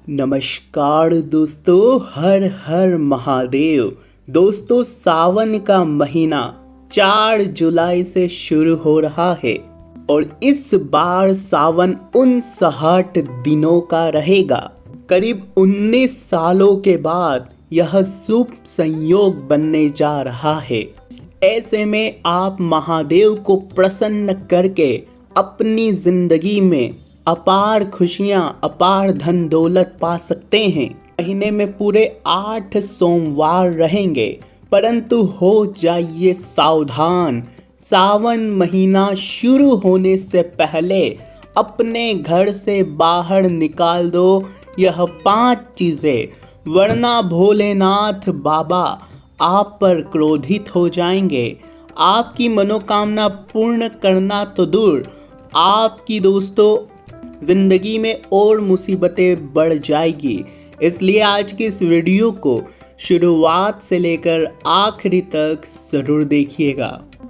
नमस्कार दोस्तों, हर हर महादेव। दोस्तों, सावन का महीना 4 जुलाई से शुरू हो रहा है और इस बार सावन 59 दिनों का रहेगा। करीब 19 सालों के बाद यह शुभ संयोग बनने जा रहा है। ऐसे में आप महादेव को प्रसन्न करके अपनी जिंदगी में अपार खुशियां, अपार धन दौलत पा सकते हैं। महीने में पूरे 8 सोमवार रहेंगे, परंतु हो जाइए सावधान। सावन महीना शुरू होने से पहले अपने घर से बाहर निकाल दो यह 5 चीजें, वरना भोलेनाथ बाबा आप पर क्रोधित हो जाएंगे। आपकी मनोकामना पूर्ण करना तो दूर, आपकी दोस्तों जिंदगी में और मुसीबतें बढ़ जाएगी। इसलिए आज की इस वीडियो को शुरुआत से लेकर आखिरी तक ज़रूर देखिएगा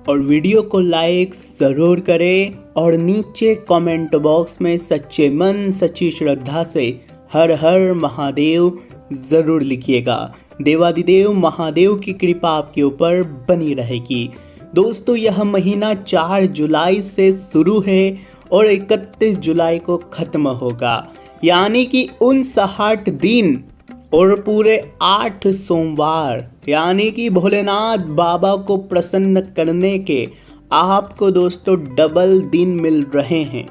और वीडियो को लाइक ज़रूर करें और नीचे कमेंट बॉक्स में सच्चे मन सच्ची श्रद्धा से हर हर महादेव ज़रूर लिखिएगा। देवादिदेव महादेव की कृपा आपके ऊपर बनी रहेगी। दोस्तों, यह महीना 4 जुलाई से शुरू है और 31 जुलाई को ख़त्म होगा, यानी कि 59 दिन और पूरे 8 सोमवार, यानी कि भोलेनाथ बाबा को प्रसन्न करने के आपको दोस्तों डबल दिन मिल रहे हैं।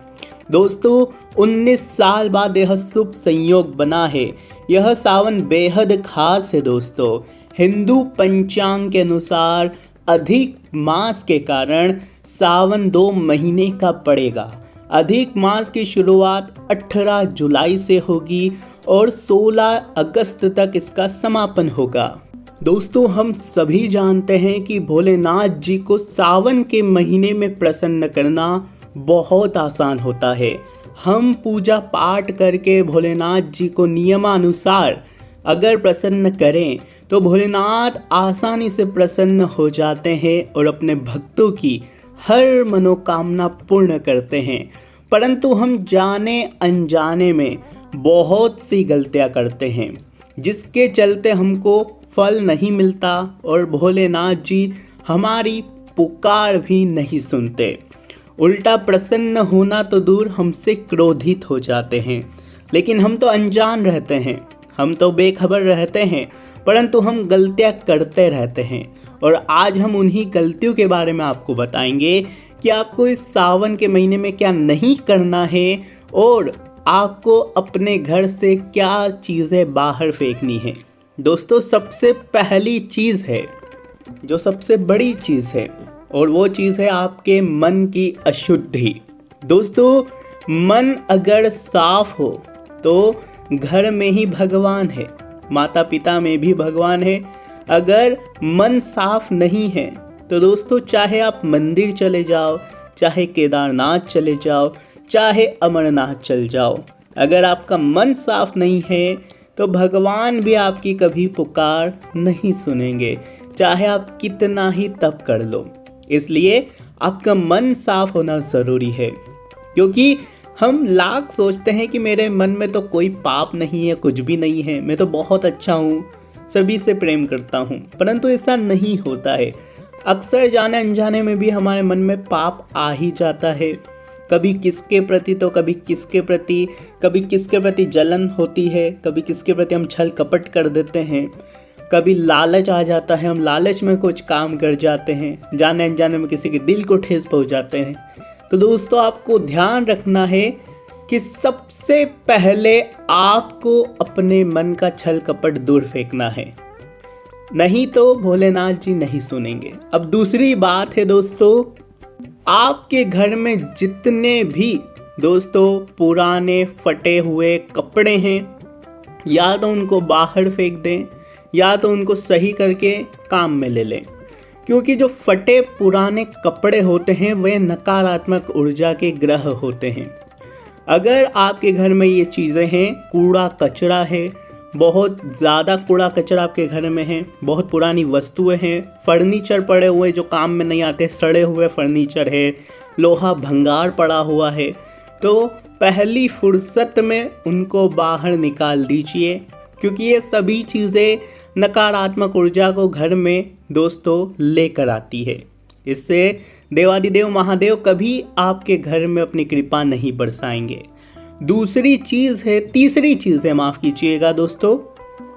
दोस्तों, 19 साल बाद यह शुभ संयोग बना है। यह सावन बेहद खास है दोस्तों। हिंदू पंचांग के अनुसार अधिक मास के कारण सावन 2 महीने का पड़ेगा। अधिक मास की शुरुआत 18 जुलाई से होगी और 16 अगस्त तक इसका समापन होगा। दोस्तों, हम सभी जानते हैं कि भोलेनाथ जी को सावन के महीने में प्रसन्न करना बहुत आसान होता है। हम पूजा पाठ करके भोलेनाथ जी को नियमानुसार अगर प्रसन्न करें तो भोलेनाथ आसानी से प्रसन्न हो जाते हैं और अपने भक्तों की हर मनोकामना पूर्ण करते हैं। परंतु हम जाने अनजाने में बहुत सी गलतियां करते हैं, जिसके चलते हमको फल नहीं मिलता और भोलेनाथ जी हमारी पुकार भी नहीं सुनते। उल्टा प्रसन्न होना तो दूर, हमसे क्रोधित हो जाते हैं। लेकिन हम तो अनजान रहते हैं, हम तो बेखबर रहते हैं, परंतु हम गलतियां करते रहते हैं। और आज हम उन्हीं गलतियों के बारे में आपको बताएंगे कि आपको इस सावन के महीने में क्या नहीं करना है और आपको अपने घर से क्या चीज़ें बाहर फेंकनी है। दोस्तों, सबसे पहली चीज़ है, जो सबसे बड़ी चीज़ है, और वो चीज़ है आपके मन की अशुद्धि। दोस्तों, मन अगर साफ हो तो घर में ही भगवान है, माता पिता में भी भगवान है। अगर मन साफ नहीं है तो दोस्तों, चाहे आप मंदिर चले जाओ, चाहे केदारनाथ चले जाओ, चाहे अमरनाथ चल जाओ, अगर आपका मन साफ नहीं है तो भगवान भी आपकी कभी पुकार नहीं सुनेंगे, चाहे आप कितना ही तप कर लो। इसलिए आपका मन साफ होना ज़रूरी है, क्योंकि हम लाख सोचते हैं कि मेरे मन में तो कोई पाप नहीं है, कुछ भी नहीं है, मैं तो बहुत अच्छा हूँ, सभी से प्रेम करता हूँ। परंतु ऐसा नहीं होता है। अक्सर जाने अनजाने में भी हमारे मन में पाप आ ही जाता है। कभी किसके प्रति तो कभी किसके प्रति, कभी किसके प्रति जलन होती है, कभी किसके प्रति हम छल कपट कर देते हैं, कभी लालच आ जाता है, हम लालच में कुछ काम कर जाते हैं, जाने अनजाने में किसी के दिल को ठेस पहुँच जाते हैं। तो दोस्तों, आपको ध्यान रखना है कि सबसे पहले आपको अपने मन का छल कपट दूर फेंकना है, नहीं तो भोलेनाथ जी नहीं सुनेंगे। अब दूसरी बात है दोस्तों, आपके घर में जितने भी दोस्तों पुराने फटे हुए कपड़े हैं, या तो उनको बाहर फेंक दें या तो उनको सही करके काम में ले लें। क्योंकि जो फटे पुराने कपड़े होते हैं वे नकारात्मक ऊर्जा के ग्रह होते हैं। अगर आपके घर में ये चीज़ें हैं, कूड़ा कचरा है, बहुत ज़्यादा कूड़ा कचरा आपके घर में है, बहुत पुरानी वस्तुएं हैं, फर्नीचर पड़े हुए जो काम में नहीं आते, सड़े हुए फर्नीचर है, लोहा भंगार पड़ा हुआ है, तो पहली फुर्सत में उनको बाहर निकाल दीजिए, क्योंकि ये सभी चीज़ें नकारात्मक ऊर्जा को घर में दोस्तों लेकर आती है। इससे देवादिदेव महादेव कभी आपके घर में अपनी कृपा नहीं बरसाएंगे। तीसरी चीज़ है, माफ़ कीजिएगा दोस्तों,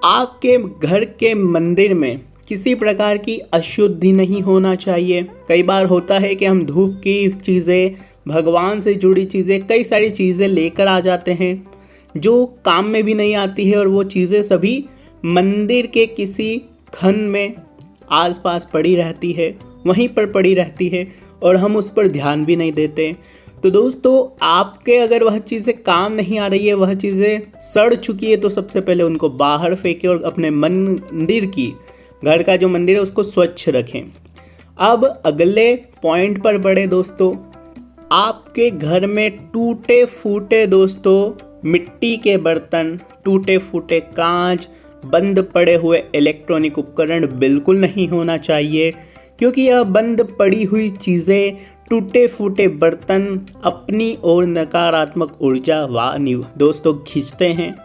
आपके घर के मंदिर में किसी प्रकार की अशुद्धि नहीं होना चाहिए। कई बार होता है कि हम धूप की चीज़ें, भगवान से जुड़ी चीज़ें, कई सारी चीज़ें लेकर आ जाते हैं जो काम में भी नहीं आती है, और वो चीज़ें सभी मंदिर के किसी खंड में आसपास पड़ी रहती है, वहीं पर पड़ी रहती है, और हम उस पर ध्यान भी नहीं देते। तो दोस्तों, आपके अगर वह चीज़ें काम नहीं आ रही है, वह चीज़ें सड़ चुकी है, तो सबसे पहले उनको बाहर फेंकें और अपने घर का जो मंदिर है उसको स्वच्छ रखें। अब अगले पॉइंट पर बढ़े दोस्तों। आपके घर में टूटे फूटे दोस्तों मिट्टी के बर्तन, टूटे फूटे कांच, बंद पड़े हुए इलेक्ट्रॉनिक उपकरण बिल्कुल नहीं होना चाहिए, क्योंकि यह बंद पड़ी हुई चीज़ें, टूटे फूटे बर्तन अपनी ओर नकारात्मक ऊर्जा दोस्तों खींचते हैं,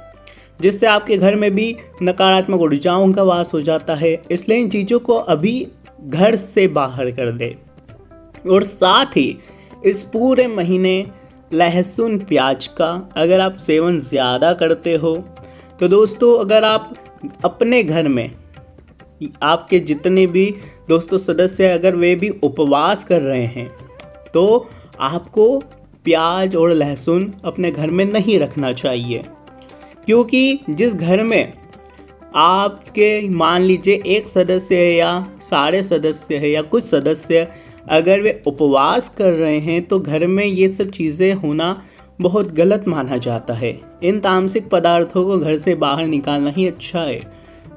जिससे आपके घर में भी नकारात्मक ऊर्जाओं का वास हो जाता है। इसलिए इन चीज़ों को अभी घर से बाहर कर दे। और साथ ही इस पूरे महीने लहसुन प्याज का अगर आप सेवन ज़्यादा करते हो, तो दोस्तों अगर आप अपने घर में आपके जितने भी दोस्तों सदस्य हैं, अगर वे भी उपवास कर रहे हैं, तो आपको प्याज और लहसुन अपने घर में नहीं रखना चाहिए। क्योंकि जिस घर में आपके मान लीजिए एक सदस्य है या सारे सदस्य है या कुछ सदस्य अगर वे उपवास कर रहे हैं, तो घर में ये सब चीज़ें होना बहुत गलत माना जाता है। इन तामसिक पदार्थों को घर से बाहर निकालना ही अच्छा है।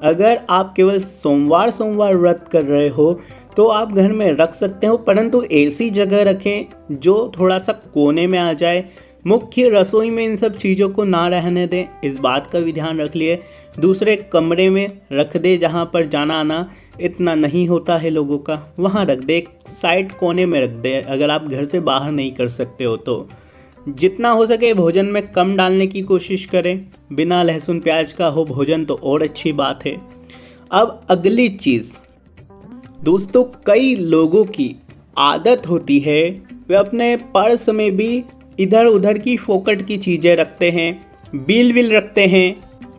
अगर आप केवल सोमवार व्रत कर रहे हो तो आप घर में रख सकते हो, परंतु ऐसी जगह रखें जो थोड़ा सा कोने में आ जाए। मुख्य रसोई में इन सब चीज़ों को ना रहने दें, इस बात का भी ध्यान रख लिए। दूसरे कमरे में रख दे जहाँ पर जाना आना इतना नहीं होता है लोगों का, वहाँ रख दे, एक साइड कोने में रख दे अगर आप घर से बाहर नहीं कर सकते हो तो। जितना हो सके भोजन में कम डालने की कोशिश करें, बिना लहसुन प्याज का हो भोजन तो और अच्छी बात है। अब अगली चीज़ दोस्तों, कई लोगों की आदत होती है वे अपने पर्स में भी इधर उधर की फोकट की चीज़ें रखते हैं, बिल रखते हैं।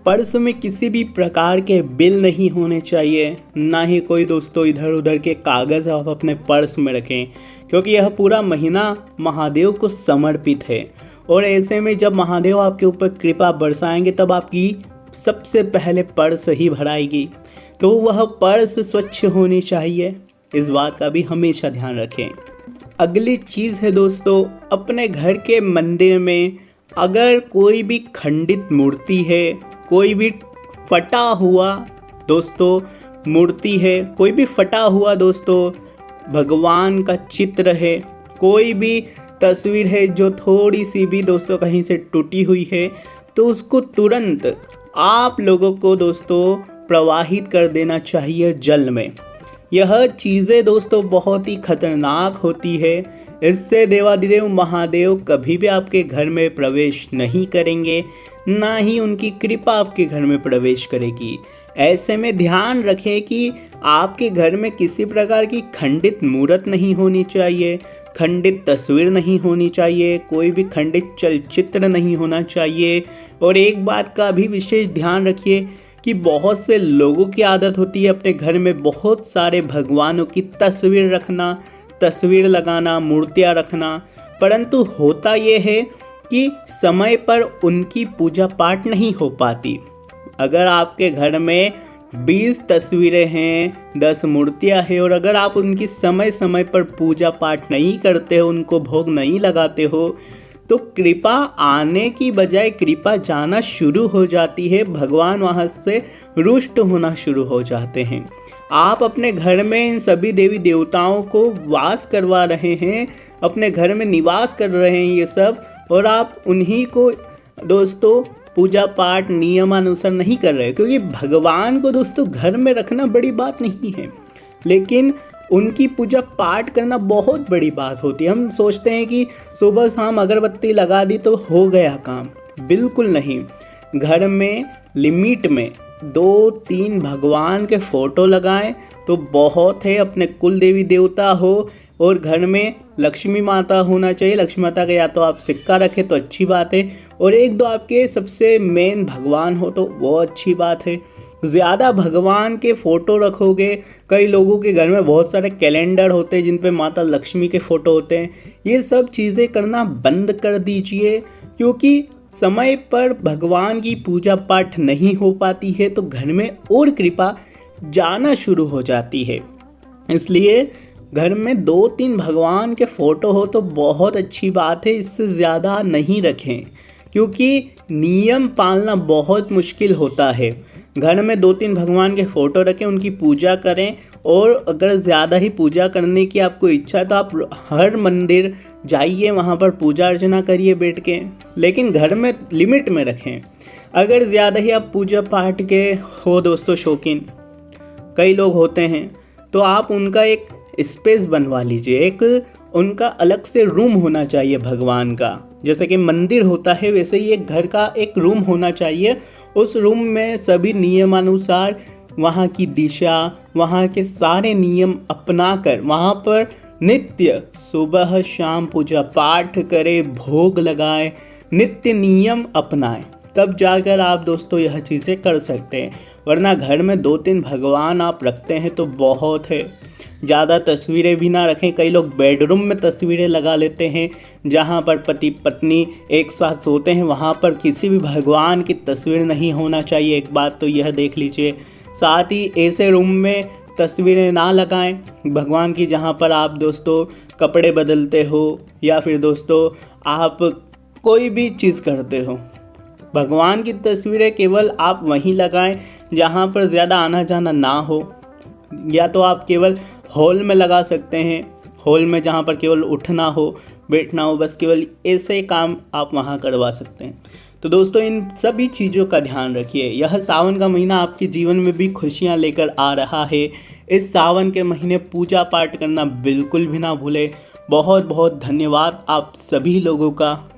पर्स में किसी भी प्रकार के बिल नहीं होने चाहिए, ना ही कोई दोस्तों इधर उधर के कागज़ आप अपने पर्स में रखें, क्योंकि यह पूरा महीना महादेव को समर्पित है। और ऐसे में जब महादेव आपके ऊपर कृपा बरसाएंगे तब आपकी सबसे पहले पर्स ही भराएगी, तो वह पर्स स्वच्छ होनी चाहिए, इस बात का भी हमेशा ध्यान रखें। अगली चीज़ है दोस्तों, अपने घर के मंदिर में अगर कोई भी खंडित मूर्ति है, कोई भी फटा हुआ दोस्तों मूर्ति है, कोई भी फटा हुआ दोस्तों भगवान का चित्र है, कोई भी तस्वीर है जो थोड़ी सी भी दोस्तों कहीं से टूटी हुई है, तो उसको तुरंत आप लोगों को दोस्तों प्रवाहित कर देना चाहिए जल में। यह चीज़ें दोस्तों बहुत ही खतरनाक होती है, इससे देवादिदेव महादेव कभी भी आपके घर में प्रवेश नहीं करेंगे, ना ही उनकी कृपा आपके घर में प्रवेश करेगी। ऐसे में ध्यान रखें कि आपके घर में किसी प्रकार की खंडित मूर्त नहीं होनी चाहिए, खंडित तस्वीर नहीं होनी चाहिए, कोई भी खंडित चलचित्र नहीं होना चाहिए। और एक बात का भी विशेष ध्यान रखिए कि बहुत से लोगों की आदत होती है अपने घर में बहुत सारे भगवानों की तस्वीर रखना, तस्वीर लगाना, मूर्तियाँ रखना, परंतु होता ये है कि समय पर उनकी पूजा पाठ नहीं हो पाती। अगर आपके घर में 20 तस्वीरें हैं, 10 मूर्तियाँ हैं, और अगर आप उनकी समय समय पर पूजा पाठ नहीं करते हो, उनको भोग नहीं लगाते हो, तो कृपा आने की बजाय कृपा जाना शुरू हो जाती है, भगवान वहाँ से रुष्ट होना शुरू हो जाते हैं। आप अपने घर में इन सभी देवी देवताओं को वास करवा रहे हैं, अपने घर में निवास कर रहे हैं ये सब, और आप उन्हीं को दोस्तों पूजा पाठ नियमानुसार नहीं कर रहे, क्योंकि भगवान को दोस्तों घर में रखना बड़ी बात नहीं है, लेकिन उनकी पूजा पाठ करना बहुत बड़ी बात होती है। हम सोचते हैं कि सुबह शाम अगरबत्ती लगा दी तो हो गया काम, बिल्कुल नहीं। घर में लिमिट में 2-3 भगवान के फ़ोटो लगाएं तो बहुत है। अपने कुल देवी देवता हो और घर में लक्ष्मी माता होना चाहिए। लक्ष्मी माता का या तो आप सिक्का रखें तो अच्छी बात है, और 1-2 आपके सबसे मेन भगवान हो तो वो अच्छी बात है। ज़्यादा भगवान के फ़ोटो रखोगे, कई लोगों के घर में बहुत सारे कैलेंडर होते हैं जिन पे माता लक्ष्मी के फ़ोटो होते हैं, ये सब चीज़ें करना बंद कर दीजिए। क्योंकि समय पर भगवान की पूजा पाठ नहीं हो पाती है तो घर में और कृपा जाना शुरू हो जाती है। इसलिए घर में 2-3 भगवान के फ़ोटो हो तो बहुत अच्छी बात है, इससे ज़्यादा नहीं रखें क्योंकि नियम पालना बहुत मुश्किल होता है। घर में 2-3 भगवान के फ़ोटो रखें, उनकी पूजा करें, और अगर ज़्यादा ही पूजा करने की आपको इच्छा है तो आप हर मंदिर जाइए, वहाँ पर पूजा अर्चना करिए बैठ के, लेकिन घर में लिमिट में रखें। अगर ज़्यादा ही आप पूजा पाठ के हो दोस्तों शौकीन, कई लोग होते हैं, तो आप उनका एक स्पेस बनवा लीजिए। एक उनका अलग से रूम होना चाहिए भगवान का, जैसे कि मंदिर होता है वैसे ही एक घर का एक रूम होना चाहिए। उस रूम में सभी नियमानुसार वहाँ की दिशा, वहाँ के सारे नियम अपनाकर वहाँ पर नित्य सुबह शाम पूजा पाठ करें, भोग लगाएं, नित्य नियम अपनाएं, तब जाकर आप दोस्तों यह चीज़ें कर सकते हैं। वरना घर में 2-3 भगवान आप रखते हैं तो बहुत है। ज़्यादा तस्वीरें भी ना रखें। कई लोग बेडरूम में तस्वीरें लगा लेते हैं जहाँ पर पति पत्नी एक साथ सोते हैं, वहाँ पर किसी भी भगवान की तस्वीर नहीं होना चाहिए। एक बात तो यह देख लीजिए। साथ ही ऐसे रूम में तस्वीरें ना लगाएं भगवान की जहाँ पर आप दोस्तों कपड़े बदलते हो या फिर दोस्तों आप कोई भी चीज़ करते हो। भगवान की तस्वीरें केवल आप वहीं लगाएं जहाँ पर ज़्यादा आना जाना ना हो, या तो आप केवल हॉल में लगा सकते हैं। हॉल में जहाँ पर केवल उठना हो बैठना हो, बस केवल ऐसे काम आप वहाँ करवा सकते हैं। तो दोस्तों इन सभी चीज़ों का ध्यान रखिए। यह सावन का महीना आपके जीवन में भी खुशियाँ लेकर आ रहा है। इस सावन के महीने पूजा पाठ करना बिल्कुल भी ना भूलें। बहुत बहुत धन्यवाद आप सभी लोगों का।